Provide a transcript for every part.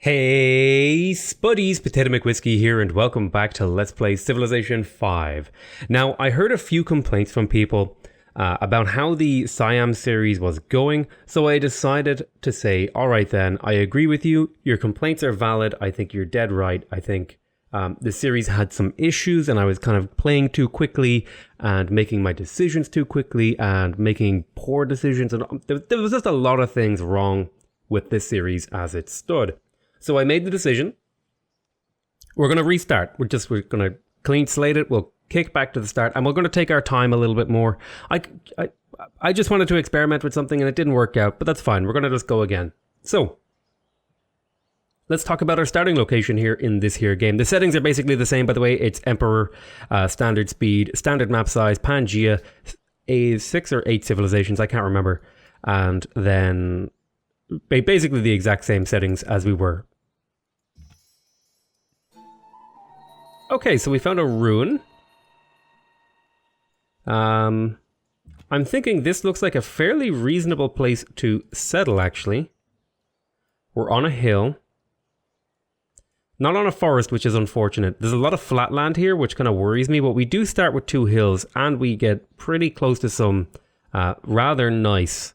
Hey spuddies, Potatomcwhiskey here and welcome back to Let's Play Civilization 5. Now, I heard a few complaints from people about how the Siam series was going, so I decided to say, alright then, I agree with you, your complaints are valid, I think you're dead right, I think the series had some issues and I was kind of playing too quickly and making my decisions too quickly and making poor decisions, and there was just a lot of things wrong with this series as it stood. So I made the decision. We're going to restart. We're going to clean slate it. We'll kick back to the start and we're going to take our time a little bit more. I just wanted to experiment with something and it didn't work out, but that's fine. We're going to just go again. So let's talk about our starting location here in this here game. The settings are basically the same, by the way. It's Emperor, standard speed, standard map size, Pangea, 6 or 8 civilizations. I can't remember. And then basically the exact same settings as we were. Okay, so we found a ruin. I'm thinking this looks like a fairly reasonable place to settle, actually. We're on a hill. Not on a forest, which is unfortunate. There's a lot of flat land here, which kind of worries me, but we do start with 2 hills, and we get pretty close to some rather nice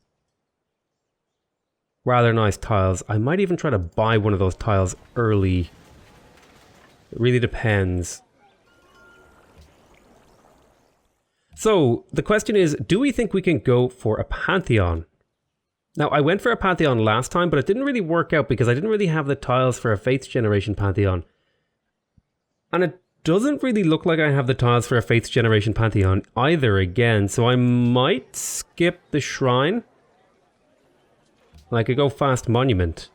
tiles. I might even try to buy one of those tiles early. It really depends. So, the question is, do we think we can go for a Pantheon? Now, I went for a Pantheon last time, but it didn't really work out because I didn't really have the tiles for a 5th generation Pantheon. And it doesn't really look like I have the tiles for a 5th generation Pantheon either again, so I might skip the shrine. I could go fast monument.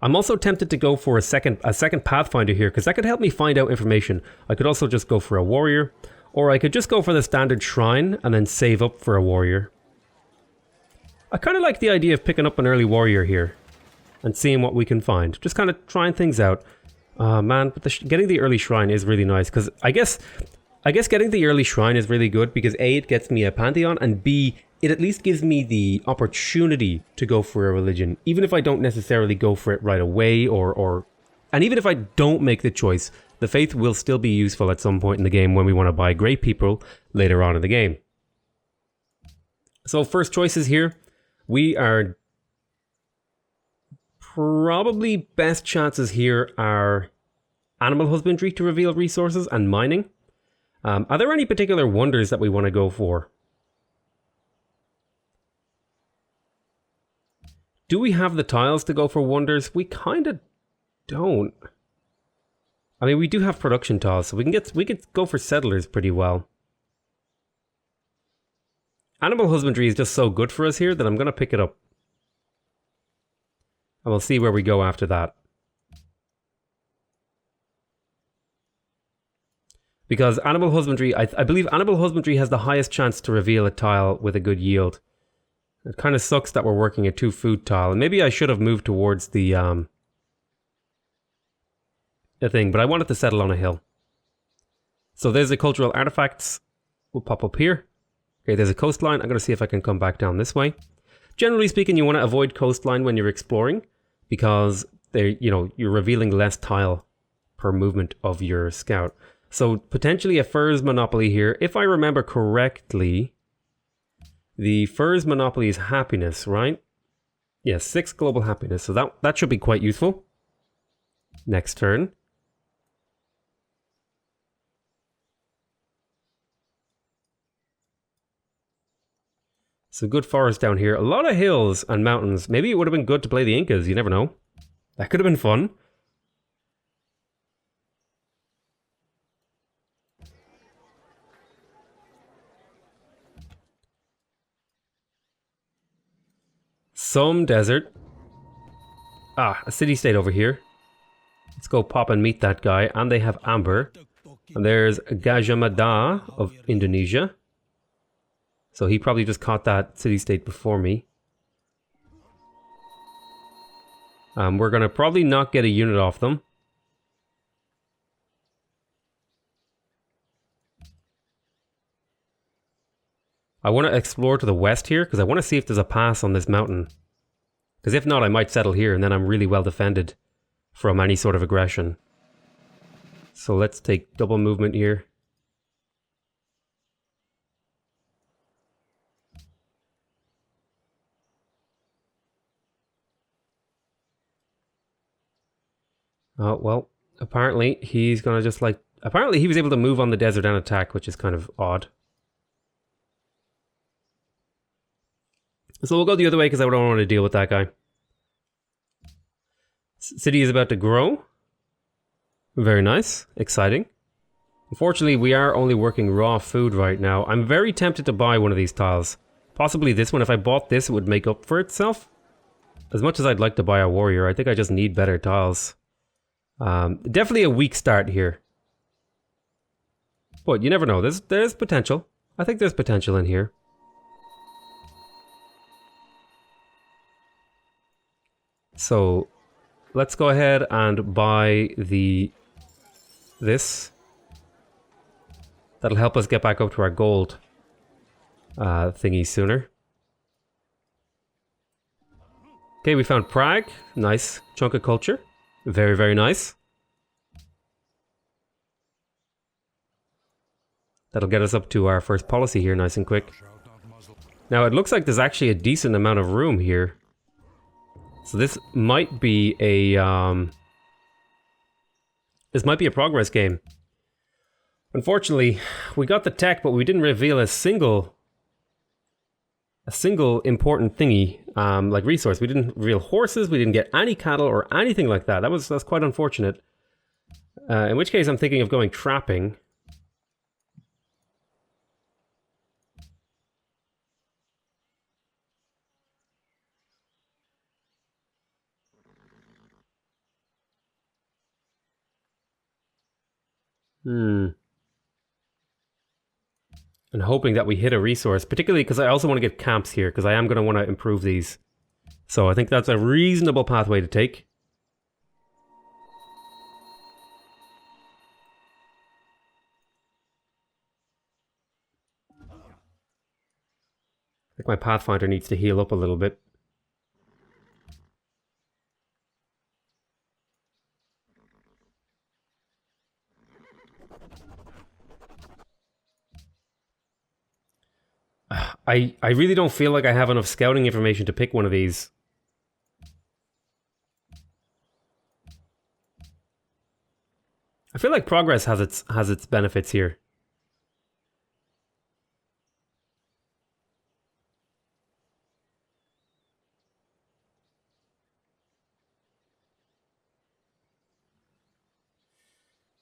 I'm also tempted to go for a second Pathfinder here, because that could help me find out information. I could also just go for a warrior, or I could just go for the standard shrine and then save up for a warrior. I kind of like the idea of picking up an early warrior here and seeing what we can find. Just kind of trying things out. Man, but getting the early shrine is really nice, because I guess getting the early shrine is really good because A, it gets me a Pantheon, and B, it at least gives me the opportunity to go for a religion, even if I don't necessarily go for it right away, and even if I don't make the choice, the faith will still be useful at some point in the game when we want to buy great people later on in the game. So first choices here, we are probably best chances here are animal husbandry to reveal resources and mining. Are there any particular wonders that we want to go for? Do we have the tiles to go for wonders? We kind of don't. I mean, we do have production tiles, so we could go for settlers pretty well. Animal husbandry is just so good for us here that I'm going to pick it up. And we'll see where we go after that. Because animal husbandry, I believe animal husbandry has the highest chance to reveal a tile with a good yield. It kind of sucks that we're working a 2 food tile, and maybe I should have moved towards the thing, but I wanted to settle on a hill. So there's the cultural artifacts. We'll pop up here. Okay, there's a coastline. I'm going to see if I can come back down this way. Generally speaking, you want to avoid coastline when you're exploring because you're revealing less tile per movement of your scout. So potentially a furs monopoly here. If I remember correctly, the furs monopoly is happiness, right? Yes, 6 global happiness. So that should be quite useful. Next turn. So good forest down here. A lot of hills and mountains. Maybe it would have been good to play the Incas. You never know. That could have been fun. Some desert. Ah, a city-state over here. Let's go pop and meet that guy. And they have amber. And there's Gajah of Indonesia. So he probably just caught that city-state before me. We're going to probably not get a unit off them. I want to explore to the west here because I want to see if there's a pass on this mountain. Because if not, I might settle here and then I'm really well defended from any sort of aggression. So let's take double movement here. Oh, well, apparently he's going to just like... Apparently he was able to move on the desert and attack, which is kind of odd. So we'll go the other way because I don't want to deal with that guy. City is about to grow. Very nice. Exciting. Unfortunately, we are only working raw food right now. I'm very tempted to buy one of these tiles. Possibly this one. If I bought this, it would make up for itself. As much as I'd like to buy a warrior, I think I just need better tiles. Definitely a weak start here. But you never know. There's potential. I think there's potential in here. So let's go ahead and buy this. That'll help us get back up to our gold thingy sooner. Okay, we found Prague. Nice chunk of culture. Very, very nice. That'll get us up to our first policy here nice and quick. Now it looks like there's actually a decent amount of room here. So this might be a progress game. Unfortunately, we got the tech, but we didn't reveal a single important thingy, like resource. We didn't reveal horses, we didn't get any cattle or anything like that. That's quite unfortunate. In which case I'm thinking of going trapping. And hoping that we hit a resource, particularly because I also want to get camps here, because I am going to want to improve these. So I think that's a reasonable pathway to take. I think my Pathfinder needs to heal up a little bit. I really don't feel like I have enough scouting information to pick one of these. I feel like progress has its benefits here.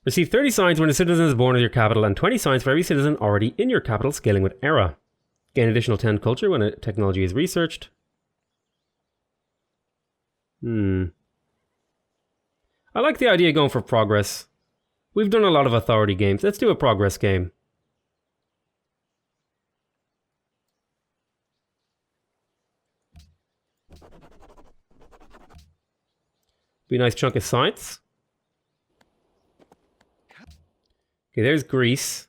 Receive 30 signs when a citizen is born in your capital and 20 signs for every citizen already in your capital, scaling with era. Gain additional 10 culture when a technology is researched. I like the idea of going for progress. We've done a lot of authority games. Let's do a progress game. Be a nice chunk of science. Okay, there's Greece.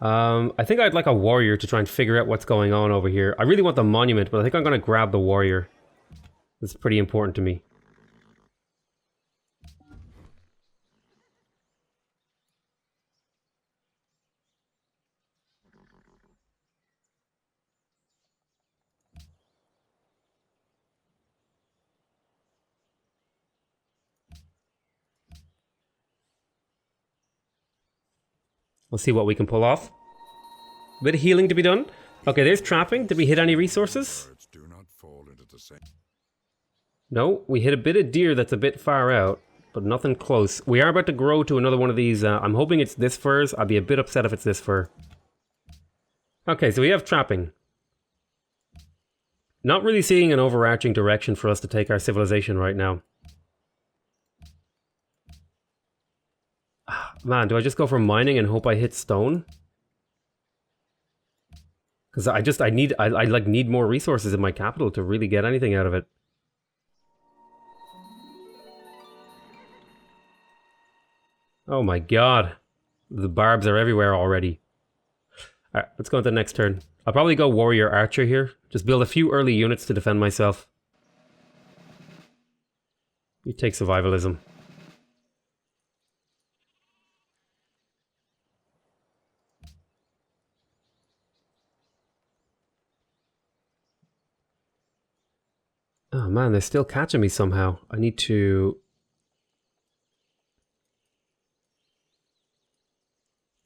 I think I'd like a warrior to try and figure out what's going on over here. I really want the monument, but I think I'm going to grab the warrior. It's pretty important to me. We'll see what we can pull off. A bit of healing to be done. Okay, there's trapping. Did we hit any resources? No, we hit a bit of deer that's a bit far out, but nothing close. We are about to grow to another one of these. I'm hoping it's this furs. I'd be a bit upset if it's this fur. Okay, so we have trapping. Not really seeing an overarching direction for us to take our civilization right now. Man, do I just go for mining and hope I hit stone? Because I need more resources in my capital to really get anything out of it. Oh my god. The barbs are everywhere already. Alright, let's go on to the next turn. I'll probably go warrior archer here. Just build a few early units to defend myself. You take survivalism. Oh man, they're still catching me somehow. I need to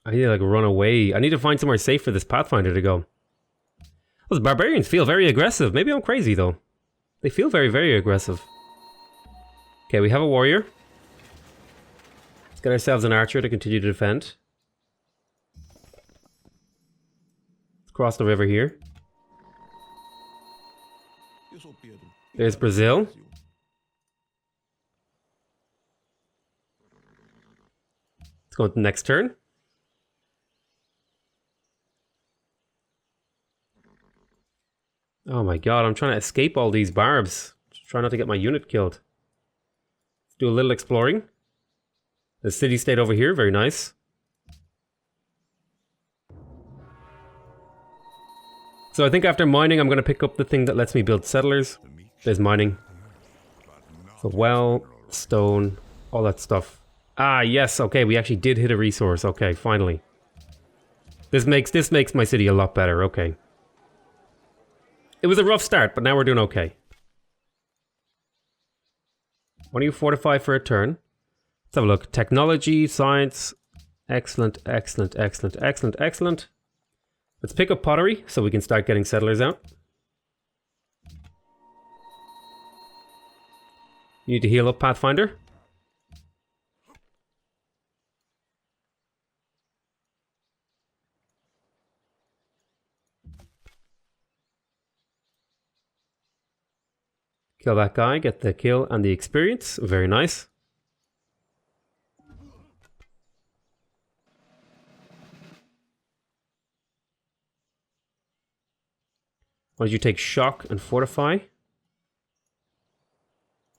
like run away. I need to find somewhere safe for this Pathfinder to go. Those barbarians feel very aggressive. Maybe I'm crazy though. They feel very, very aggressive. Okay, we have a warrior. Let's get ourselves an archer to continue to defend. Let's cross the river here. There's Brazil. Let's go on to the next turn. Oh my god, I'm trying to escape all these barbs. Just try not to get my unit killed. Let's do a little exploring. The city-state over here, very nice. So I think after mining, I'm going to pick up the thing that lets me build settlers. There's mining. So well, stone, all that stuff. Ah, yes, okay, we actually did hit a resource. Okay, finally. This makes my city a lot better, okay. It was a rough start, but now we're doing okay. Why don't you fortify for a turn? Let's have a look. Technology, science. Excellent, excellent, excellent, excellent, excellent. Let's pick up pottery so we can start getting settlers out. You need to heal up, Pathfinder. Kill that guy, get the kill and the experience. Very nice. Why don't you take shock and fortify?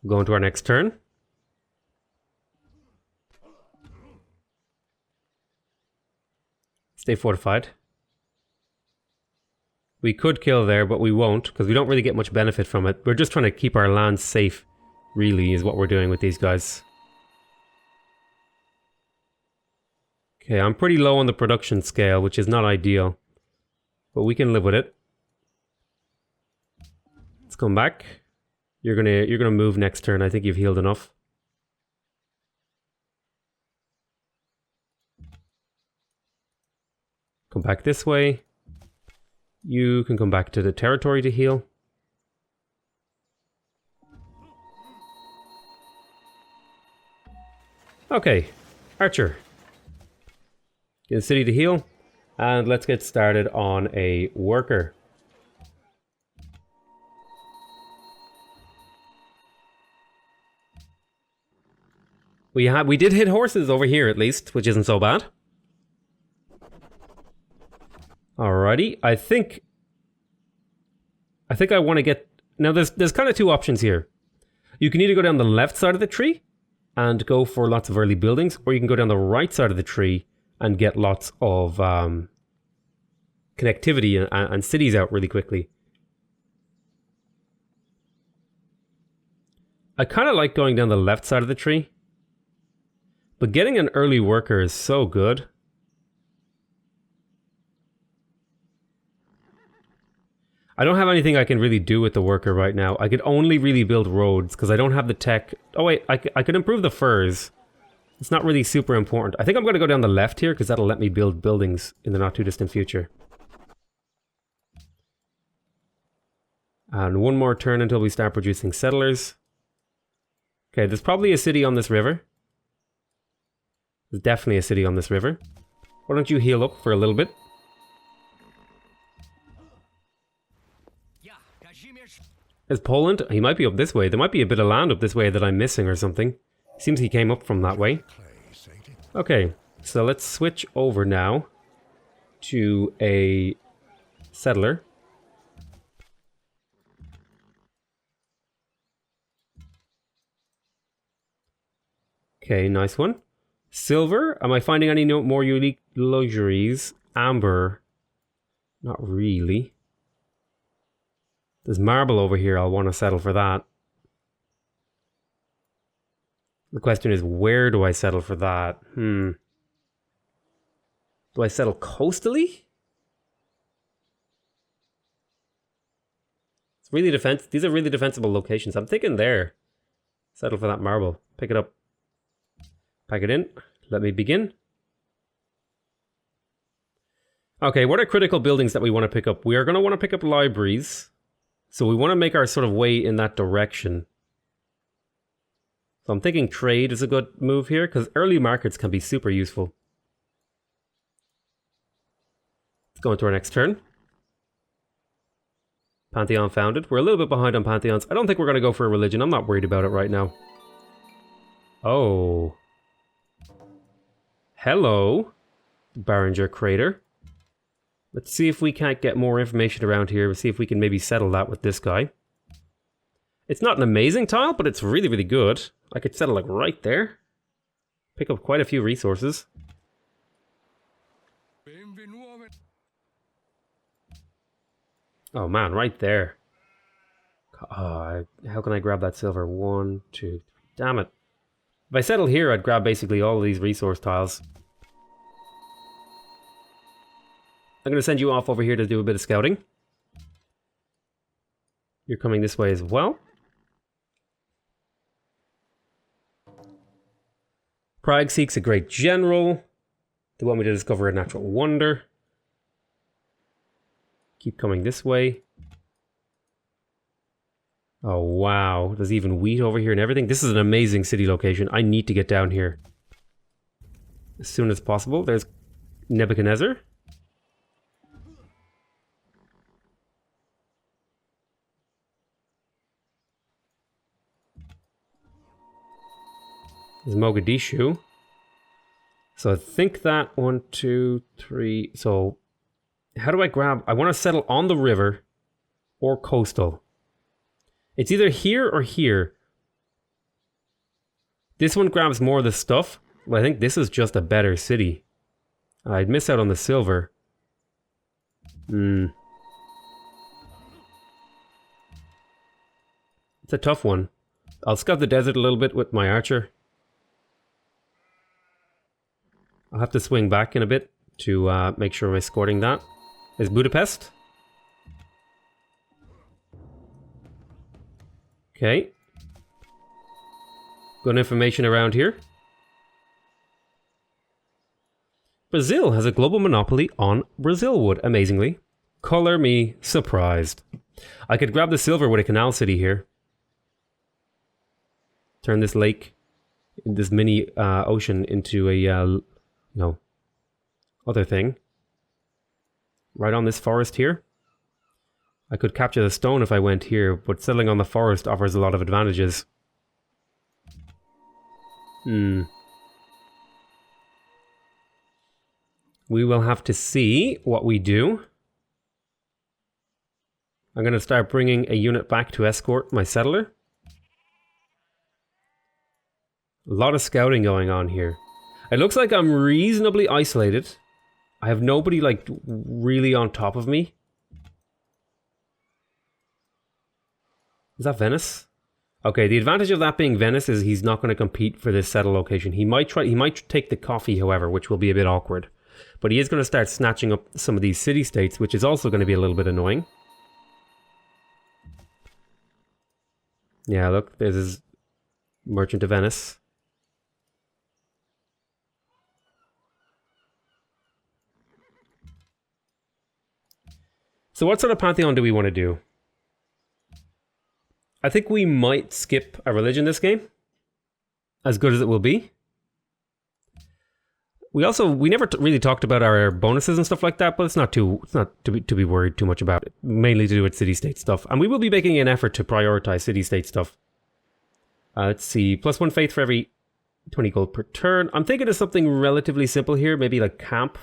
Go into our next turn. Stay fortified. We could kill there, but we won't, because we don't really get much benefit from it. We're just trying to keep our land safe, really, is what we're doing with these guys. Okay, I'm pretty low on the production scale, which is not ideal. But we can live with it. Let's come back. You're gonna move next turn. I think you've healed enough. Come back this way. You can come back to the territory to heal. Okay, Archer. Get the city to heal. And let's get started on a worker. We did hit horses over here at least, which isn't so bad. Alrighty, I think I want to get... Now there's kind of two options here. You can either go down the left side of the tree and go for lots of early buildings, or you can go down the right side of the tree and get lots of connectivity and cities out really quickly. I kind of like going down the left side of the tree, but getting an early worker is so good. I don't have anything I can really do with the worker right now. I could only really build roads because I don't have the tech. Oh wait, I could improve the furs. It's not really super important. I think I'm going to go down the left here because that'll let me build buildings in the not too distant future. And one more turn until we start producing settlers. Okay, there's probably a city on this river. There's definitely a city on this river. Why don't you heal up for a little bit? There's Poland. He might be up this way. There might be a bit of land up this way that I'm missing or something. Seems he came up from that way. Okay, so let's switch over now to a settler. Okay, nice one. Silver? Am I finding any more unique luxuries? Amber? Not really. There's marble over here. I'll want to settle for that. The question is, where do I settle for that? Do I settle coastally? It's really these are really defensible locations. I'm thinking there. Settle for that marble. Pick it up. Pack it in. Let me begin. Okay, what are critical buildings that we want to pick up? We are going to want to pick up libraries. So we want to make our sort of way in that direction. So I'm thinking trade is a good move here, because early markets can be super useful. Let's go into our next turn. Pantheon founded. We're a little bit behind on Pantheons. I don't think we're going to go for a religion. I'm not worried about it right now. Oh. Hello, Barringer Crater. Let's see if we can't get more information around here. We'll see if we can maybe settle that with this guy. It's not an amazing tile, but it's really, really good. I could settle like right there. Pick up quite a few resources. Oh man, right there. How can I grab that silver? 1, 2, 3. Damn it. If I settle here, I'd grab basically all of these resource tiles. I'm going to send you off over here to do a bit of scouting. You're coming this way as well. Prague seeks a great general. They want me to discover a natural wonder. Keep coming this way. Oh wow, there's even wheat over here and everything. This is an amazing city location. I need to get down here as soon as possible. There's Nebuchadnezzar. There's Mogadishu. So I think that 1, 2, 3. So how do I grab? I want to settle on the river or coastal. It's either here or here. This one grabs more of the stuff, but I think this is just a better city. I'd miss out on the silver. It's a tough one. I'll scout the desert a little bit with my archer. I'll have to swing back in a bit to make sure I'm escorting that. Is Budapest? Okay. Good information around here. Brazil has a global monopoly on Brazil wood, amazingly. Color me surprised. I could grab the silver with a canal city here. Turn this lake, this mini ocean into a, other thing. Right on this forest here. I could capture the stone if I went here, but settling on the forest offers a lot of advantages. We will have to see what we do. I'm going to start bringing a unit back to escort my settler. A lot of scouting going on here. It looks like I'm reasonably isolated. I have nobody like really on top of me. Is that Venice? Okay, the advantage of that being Venice is he's not going to compete for this settle location. He might take the coffee, however, which will be a bit awkward. But he is going to start snatching up some of these city-states, which is also going to be a little bit annoying. Yeah, look, there's his Merchant of Venice. So what sort of Pantheon do we want to do? I think we might skip a religion this game. As good as it will be. We never really talked about our bonuses and stuff like that, but it's not to be worried too much about it. Mainly to do with city-state stuff. And we will be making an effort to prioritize city-state stuff. Let's see, +1 faith for every 20 gold per turn. I'm thinking of something relatively simple here, maybe like camp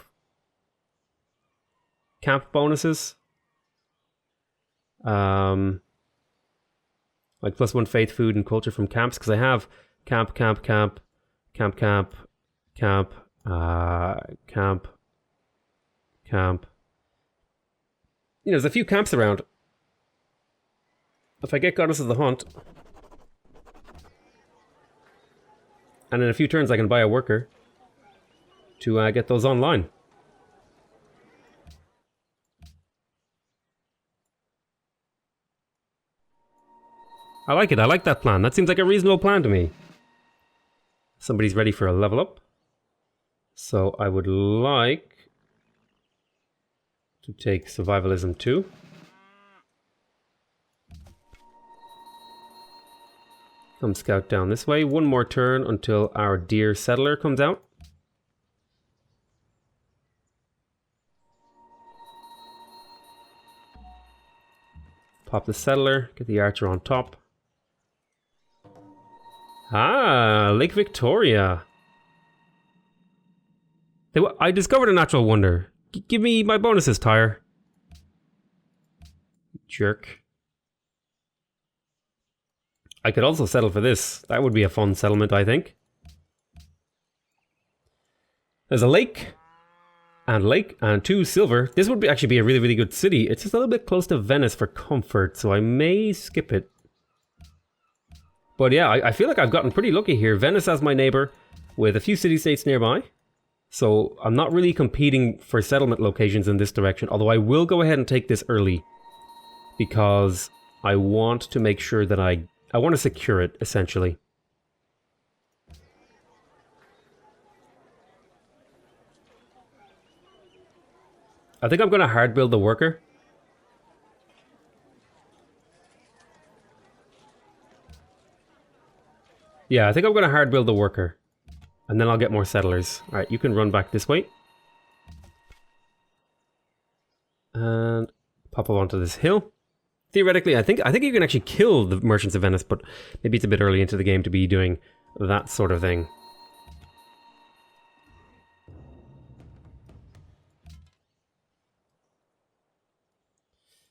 bonuses. Like +1 faith, food, and culture from camps, because I have camp, Camp. Camp. Camp. You know, there's a few camps around. If I get Goddess of the Hunt, and in a few turns I can buy a worker to get those online. I like it. I like that plan. That seems like a reasonable plan to me. Somebody's ready for a level up. So I would like to take Survivalism 2. Come scout down this way. One more turn until our dear settler comes out. Pop the settler, get the archer on top. Ah, Lake Victoria. I discovered a natural wonder. Give me my bonuses, Tyre. Jerk. I could also settle for this. That would be a fun settlement, I think. There's a lake and 2 silver. This would actually be a really, really good city. It's just a little bit close to Venice for comfort, so I may skip it. But yeah, I feel like I've gotten pretty lucky here. Venice as my neighbor with a few city-states nearby. So I'm not really competing for settlement locations in this direction, although I will go ahead and take this early because I want to make sure that I want to secure it, essentially. I think I'm going to hard build the worker. Yeah, I think I'm going to hard build the worker. And then I'll get more settlers. Alright, you can run back this way. And pop up onto this hill. Theoretically, I think you can actually kill the merchants of Venice, but maybe it's a bit early into the game to be doing that sort of thing.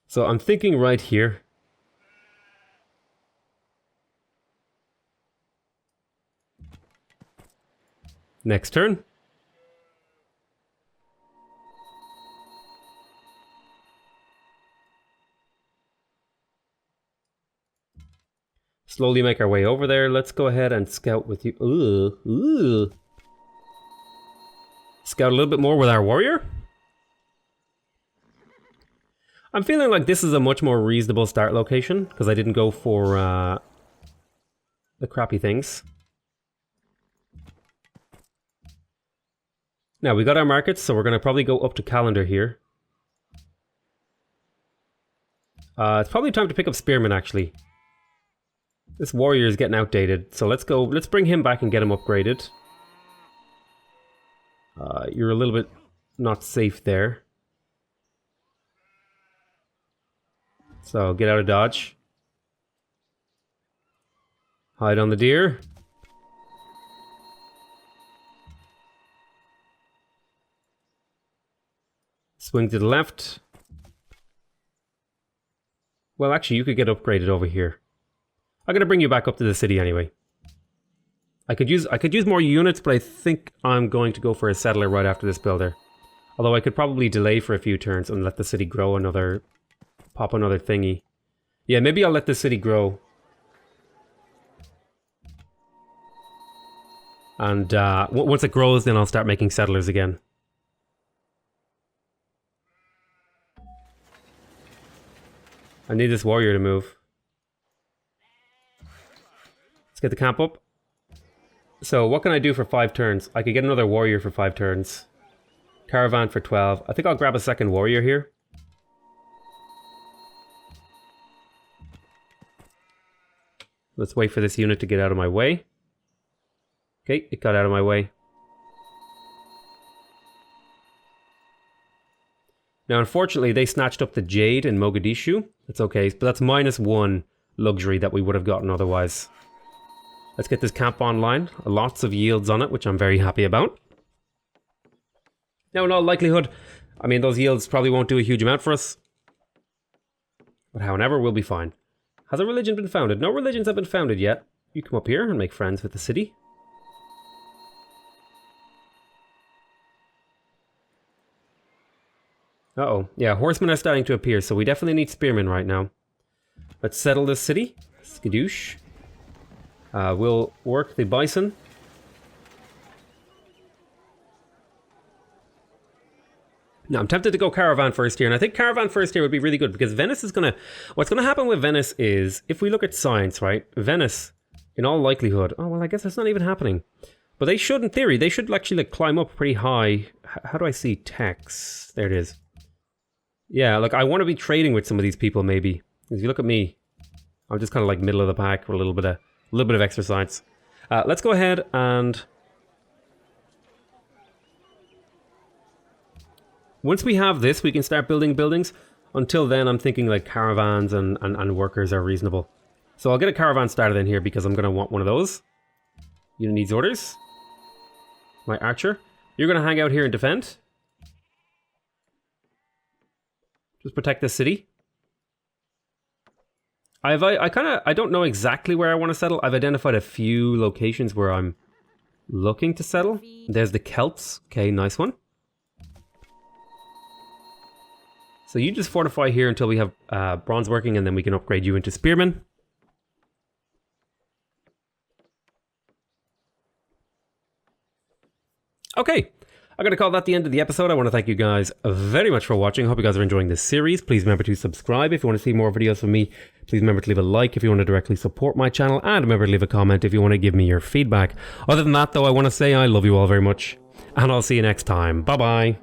So I'm thinking right here. Next turn. Slowly make our way over there. Let's go ahead and scout with you. Ooh. Scout a little bit more with our warrior. I'm feeling like this is a much more reasonable start location because I didn't go for the crappy things. Now, we got our markets, so we're going to probably go up to calendar here. It's probably time to pick up Spearman, actually. This warrior is getting outdated, so let's bring him back and get him upgraded. You're a little bit not safe there. So, get out of dodge. Hide on the deer. Swing to the left. Well, actually, you could get upgraded over here. I'm gonna bring you back up to the city anyway. I could use more units, but I think I'm going to go for a settler right after this builder. Although I could probably delay for a few turns and let the city grow another, pop another thingy. Yeah, maybe I'll let the city grow. And once it grows, then I'll start making settlers again. I need this warrior to move. Let's get the camp up. So what can I do for 5 turns? I could get another warrior for 5 turns. Caravan for 12. I think I'll grab a second warrior here. Let's wait for this unit to get out of my way. Okay, it got out of my way. Now, unfortunately, they snatched up the Jade in Mogadishu. It's okay, but that's -1 luxury that we would have gotten otherwise. Let's get this camp online. Lots of yields on it, which I'm very happy about. Now, in all likelihood, I mean, those yields probably won't do a huge amount for us. But however, we'll be fine. Has a religion been founded? No religions have been founded yet. You come up here and make friends with the city. Uh-oh. Yeah, horsemen are starting to appear, so we definitely need spearmen right now. Let's settle this city. Skadoosh. We'll work the bison. Now, I'm tempted to go caravan first here, and I think caravan first here would be really good, because Venice is gonna... What's gonna happen with Venice is, if we look at science, right? Venice, in all likelihood... Oh, well, I guess that's not even happening. But they should, in theory, they should actually like climb up pretty high. How do I see text? There it is. Yeah, like I want to be trading with some of these people, maybe. If you look at me, I'm just kind of like middle of the pack with a little bit of extra science. Let's go ahead and... Once we have this, we can start building buildings. Until then, I'm thinking like caravans and workers are reasonable. So I'll get a caravan started in here because I'm going to want one of those. Unit needs orders. My archer. You're going to hang out here and defend. Just protect this city. I don't know exactly where I want to settle. I've identified a few locations where I'm looking to settle. There's the Celts. Okay, nice one. So you just fortify here until we have bronze working, and then we can upgrade you into spearmen. Okay, I'm going to call that the end of the episode. I want to thank you guys very much for watching. I hope you guys are enjoying this series. Please remember to subscribe if you want to see more videos from me. Please remember to leave a like if you want to directly support my channel. And remember to leave a comment if you want to give me your feedback. Other than that, though, I want to say I love you all very much. And I'll see you next time. Bye-bye.